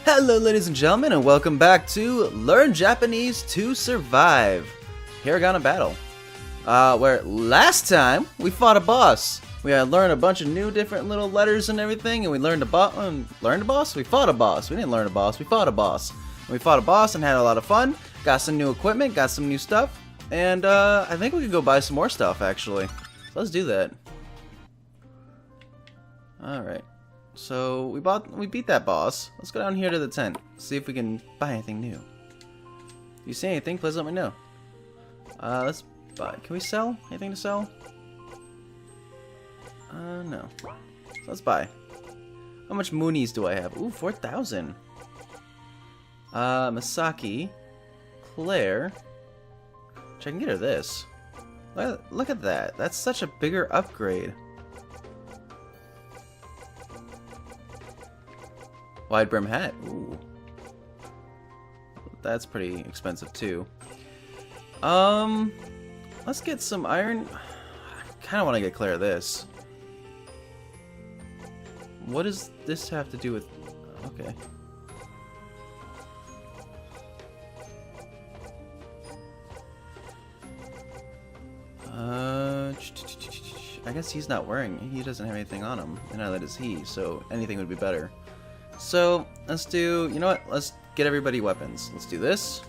Hello ladies and gentlemen, and welcome back to Learn Japanese to Survive Hiragana Battle, where last time we fought a boss. We had learned a bunch of new different little letters and everything, and we learned a boss. We fought a boss. We didn't learn a boss, we fought a boss. And we fought a boss and had a lot of fun, got some new equipment, got some new stuff, and I think we could go buy some more stuff actually. So let's do that. Alright. So we beat that boss. Let's go down here to the tent. See if we can buy anything new. If you see anything, please let me know. Let's buy. Can we sell? Anything to sell? No. So let's buy. How much moonies do I have? Ooh, 4,000. Masaki, Claire. Which I can get her this. Look at that. That's such a bigger upgrade. Wide brim hat. Ooh. That's pretty expensive too. Let's get some iron. I kind of want to get Claire this. What does this have to do with... Okay. I guess he's not wearing... He doesn't have anything on him, and neither does he, so anything would be better. So, let's do... You know what? Let's get everybody weapons. Let's do this.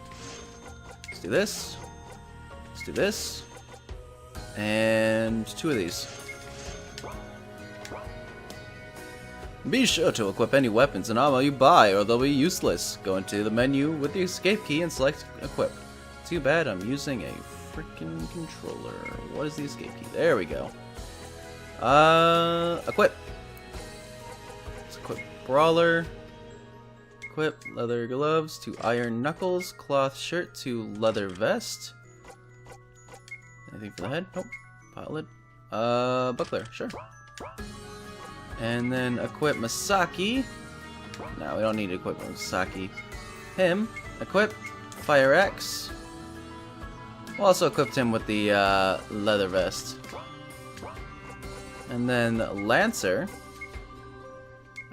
Let's do this. Let's do this. And 2 of these. Be sure to equip any weapons and ammo you buy, or they'll be useless. Go into the menu with the escape key and select equip. Too bad I'm using a freaking controller. What is the escape key? There we go. Equip. Let's equip brawler. Equip leather gloves to iron knuckles. Cloth shirt to leather vest. Anything for the head? Nope. Pilot. Buckler. Sure. And then equip Masaki. No, we don't need to equip Masaki. Him. Equip Fire Axe. We'll also equip him with the leather vest. And then Lancer.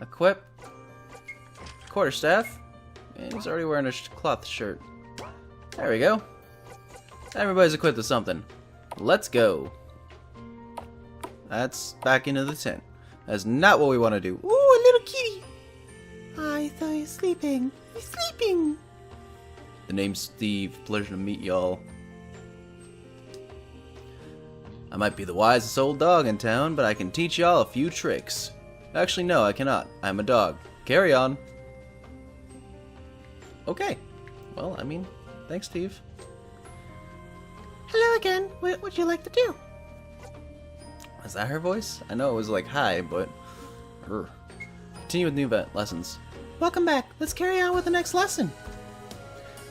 Equip Quarterstaff. And he's already wearing a cloth shirt. There we go. Everybody's equipped with something. Let's go. That's back into the tent. That's not what we want to do. Ooh, a little kitty. I thought he was sleeping. He's sleeping. The name's Steve. Pleasure to meet y'all. I might be the wisest old dog in town, but I can teach y'all a few tricks. Actually, no, I cannot. I'm a dog. Carry on. Okay. Well, I mean, thanks, Steve. Hello again. What would you like to do? Is that her voice? I know it was like hi, but... Continue with new lessons. Welcome back. Let's carry on with the next lesson.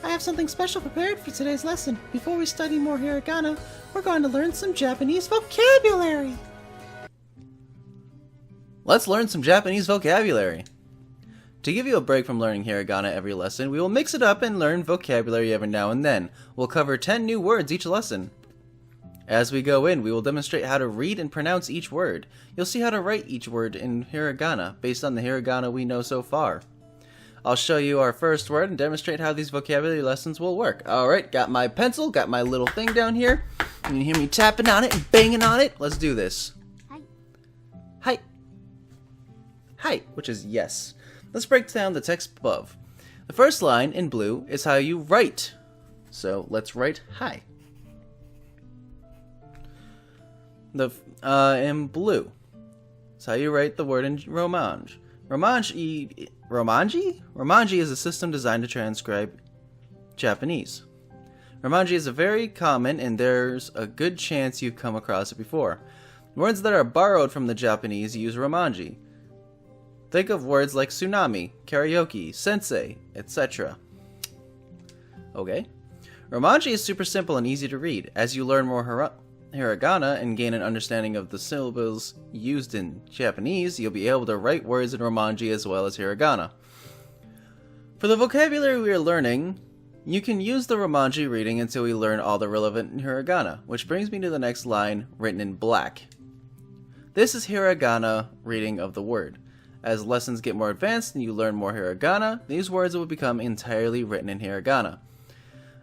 I have something special prepared for today's lesson. Before we study more hiragana, we're going to learn some Japanese vocabulary. Let's learn some Japanese vocabulary. To give you a break from learning hiragana every lesson, we will mix it up and learn vocabulary every now and then. We'll cover 10 new words each lesson. As we go in, we will demonstrate how to read and pronounce each word. You'll see how to write each word in hiragana, based on the hiragana we know so far. I'll show you our first word and demonstrate how these vocabulary lessons will work. Alright, got my pencil, got my little thing down here. You can hear me tapping on it and banging on it. Let's do this. Hi. Hi. Hi, which is yes. Let's break down the text above. The first line in blue is how you write. So let's write hi. In blue, it's how you write the word in Romanji. Romanji is a system designed to transcribe Japanese. Romanji is a very common, and there's a good chance you've come across it before. Words that are borrowed from the Japanese use Romanji. Think of words like tsunami, karaoke, sensei, etc. Okay. Romanji is super simple and easy to read. As you learn more hiragana and gain an understanding of the syllables used in Japanese, you'll be able to write words in Romanji as well as hiragana. For the vocabulary we are learning, you can use the Romanji reading until we learn all the relevant hiragana, which brings me to the next line written in black. This is hiragana reading of the word. As lessons get more advanced and you learn more hiragana, these words will become entirely written in hiragana.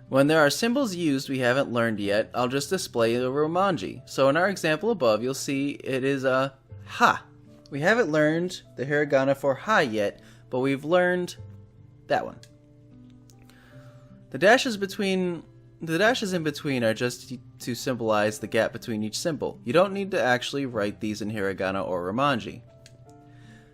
When there are symbols used we haven't learned yet, I'll just display the romanji. So in our example above, you'll see it is a ha. We haven't learned the hiragana for ha yet, but we've learned that one. The dashes in between are just to symbolize the gap between each symbol. You don't need to actually write these in hiragana or romanji.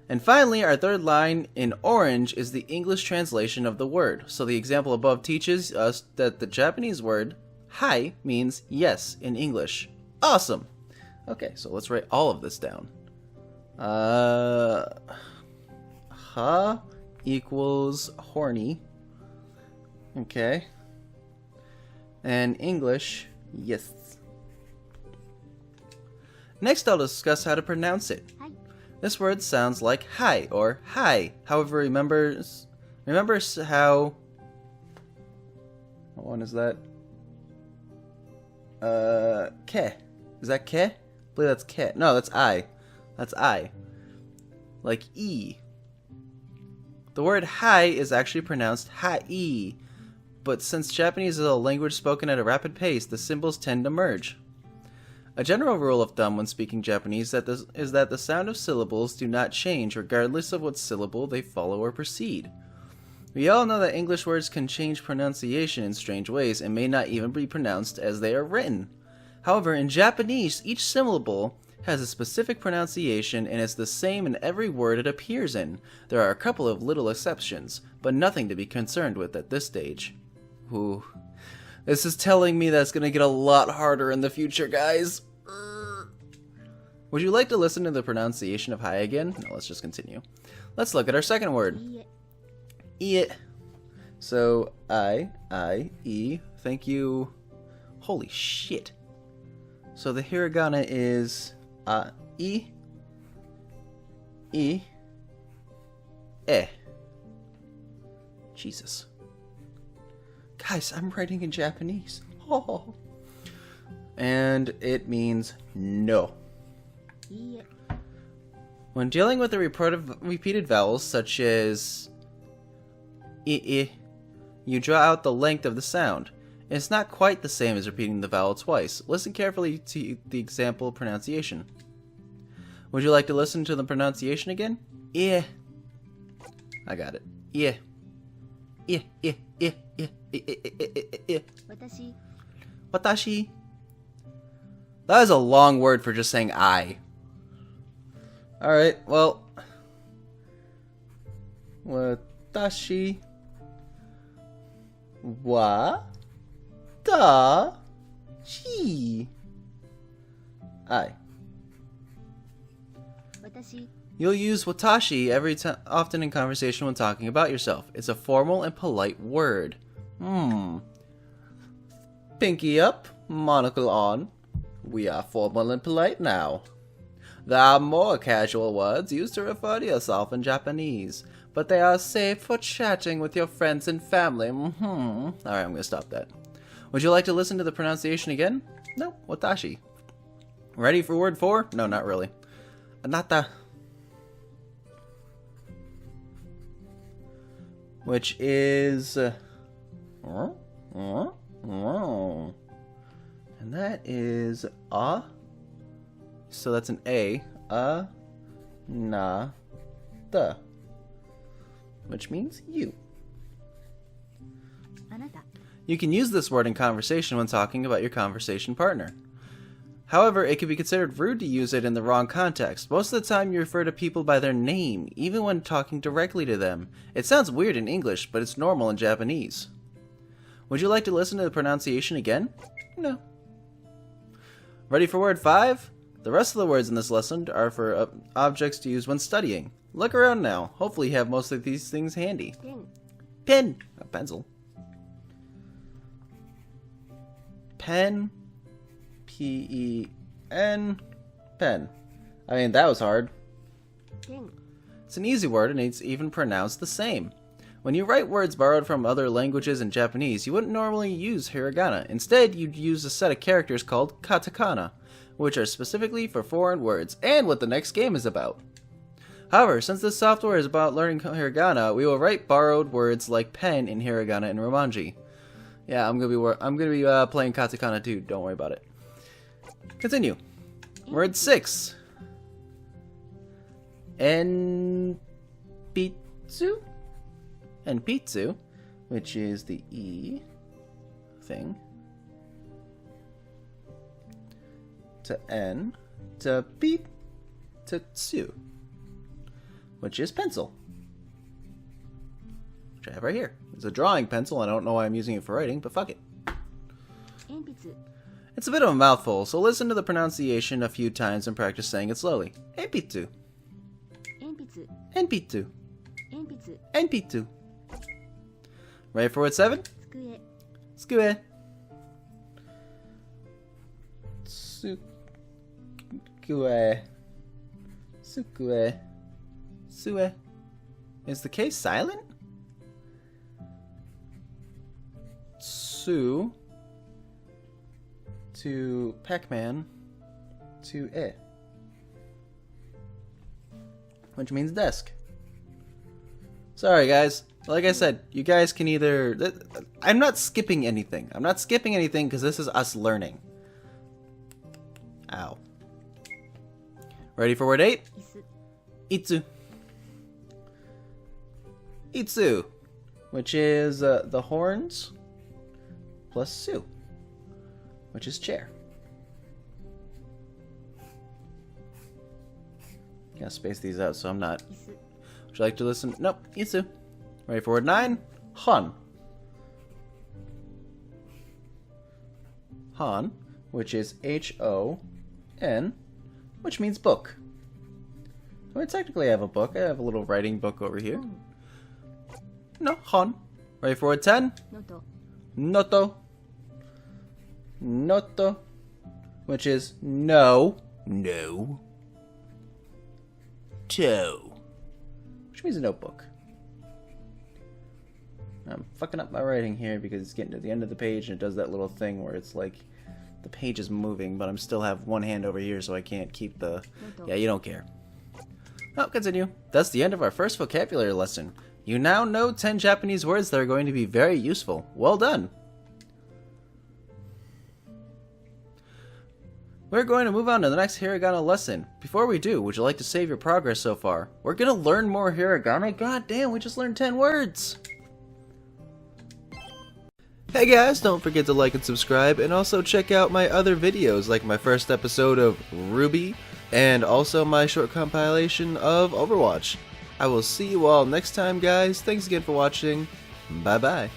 And finally, our third line in orange is the English translation of the word. So the example above teaches us that the Japanese word hai means yes in English. Awesome! Okay, so let's write all of this down. Ha equals horny. Okay. And English, yes. Next, I'll discuss how to pronounce it. Hi. This word sounds like hi or hi. However, remember how... What one is that? Ke. Is that ke? I believe that's ke. No, that's I. That's I. Like e. The word hi is actually pronounced hai. But since Japanese is a language spoken at a rapid pace, the symbols tend to merge. A general rule of thumb when speaking Japanese is that the sound of syllables do not change regardless of what syllable they follow or precede. We all know that English words can change pronunciation in strange ways and may not even be pronounced as they are written. However, in Japanese, each syllable has a specific pronunciation and is the same in every word it appears in. There are a couple of little exceptions, but nothing to be concerned with at this stage. Ooh. This is telling me that's going to get a lot harder in the future, guys. Would you like to listen to the pronunciation of hi again? No, let's just continue. Let's look at our second word. Ie. So, e. Thank you. Holy shit. So the hiragana is e, e, e. Jesus. Guys, I'm writing in Japanese. Oh. And it means no. Yeah. When dealing with the repeated vowels, such as I, you draw out the length of the sound. It's not quite the same as repeating the vowel twice. Listen carefully to the example pronunciation. Would you like to listen to the pronunciation again? Yeah. I got it. Yeah. Yeah, yeah, yeah, yeah, yeah. Watashi. That is a long word for just saying I. Alright, well. Watashi wa da shi. I. You'll use watashi often in conversation when talking about yourself. It's a formal and polite word. Pinky up, monocle on. We are formal and polite now. There are more casual words used to refer to yourself in Japanese, but they are safe for chatting with your friends and family. Alright, I'm going to stop that. Would you like to listen to the pronunciation again? No, watashi. Ready for word 4? No, not really. Anata. Which is... and that is a. So that's an A. Na. Da. Which means you. You can use this word in conversation when talking about your conversation partner. However, it can be considered rude to use it in the wrong context. Most of the time you refer to people by their name, even when talking directly to them. It sounds weird in English, but it's normal in Japanese. Would you like to listen to the pronunciation again? No. Ready for word 5? The rest of the words in this lesson are for objects to use when studying. Look around now. Hopefully you have most of these things handy. Pen. A pencil. Pen. P-E-N. Pen. I mean, that was hard. It's an easy word and it's even pronounced the same. When you write words borrowed from other languages in Japanese, you wouldn't normally use hiragana. Instead, you'd use a set of characters called katakana, which are specifically for foreign words, and what the next game is about. However, since this software is about learning hiragana, we will write borrowed words like pen in hiragana and romanji. Yeah, I'm gonna be playing katakana too. Don't worry about it. Continue. Word 6. Enpitsu? Enpitsu, which is the E thing. To N. To P. To Tsu. Which is pencil. Which I have right here. It's a drawing pencil. I don't know why I'm using it for writing, but fuck it. It's a bit of a mouthful, so listen to the pronunciation a few times and practice saying it slowly. Enpitsu. Enpitsu. Enpitsu. Ready for word 7? Tsukue. Tsukue. Tsukue. Sue. Is the K silent? Tsu. To Pac-Man. To E. Which means desk. Sorry guys. Like I said, you guys can either... I'm not skipping anything. I'm not skipping anything because this is us learning. Ow. Ready for word 8? Itsu. Itsu. Which is the horns plus su. Which is chair. Gotta space these out so I'm not... Would you like to listen? Nope. Itsu. Ready for word 9? Han. Han, which is H-O-N, which means book. I mean, technically I have a book. I have a little writing book over here. No, Han. Ready for word 10? Noto. Noto, which is no. No. To. Which means a notebook. I'm fucking up my writing here because it's getting to the end of the page and it does that little thing where it's like the page is moving, but I'm still have one hand over here so I can't keep the... Yeah, you don't care. Oh, continue. That's the end of our first vocabulary lesson. You now know 10 Japanese words that are going to be very useful. Well done. We're going to move on to the next hiragana lesson. Before we do, would you like to save your progress so far? We're going to learn more hiragana? God damn, we just learned 10 words! Hey guys, don't forget to like and subscribe, and also check out my other videos, like my first episode of Ruby, and also my short compilation of Overwatch. I will see you all next time, guys. Thanks again for watching. Bye bye.